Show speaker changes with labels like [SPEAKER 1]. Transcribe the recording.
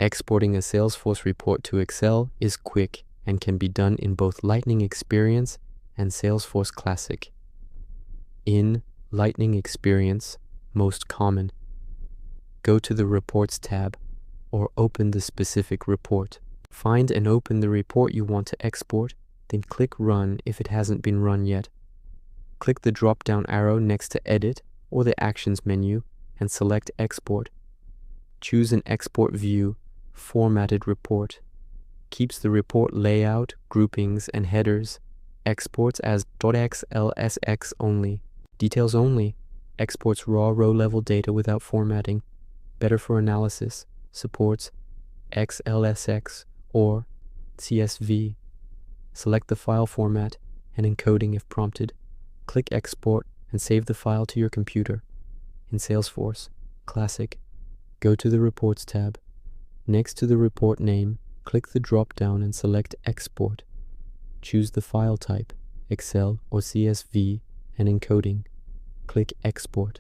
[SPEAKER 1] Exporting a Salesforce report to Excel is quick and can be done in both Lightning Experience and Salesforce Classic. In Lightning Experience, most common, go to the Reports tab or open the specific report. Find and open the report you want to export, then click Run if it hasn't been run yet. Click the drop-down arrow next to Edit or the Actions menu and select Export. Choose an export view, formatted report. Keeps the report layout, groupings, and headers. Exports as .xlsx only. Details only. Exports raw row-level data without formatting. Better for analysis. Supports XLSX or CSV. Select the file format and encoding if prompted. Click Export and save the file to your computer. In Salesforce Classic, go to the Reports tab. Next to the report name, click the drop-down and select Export. Choose the file type, Excel or CSV, and encoding. Click Export.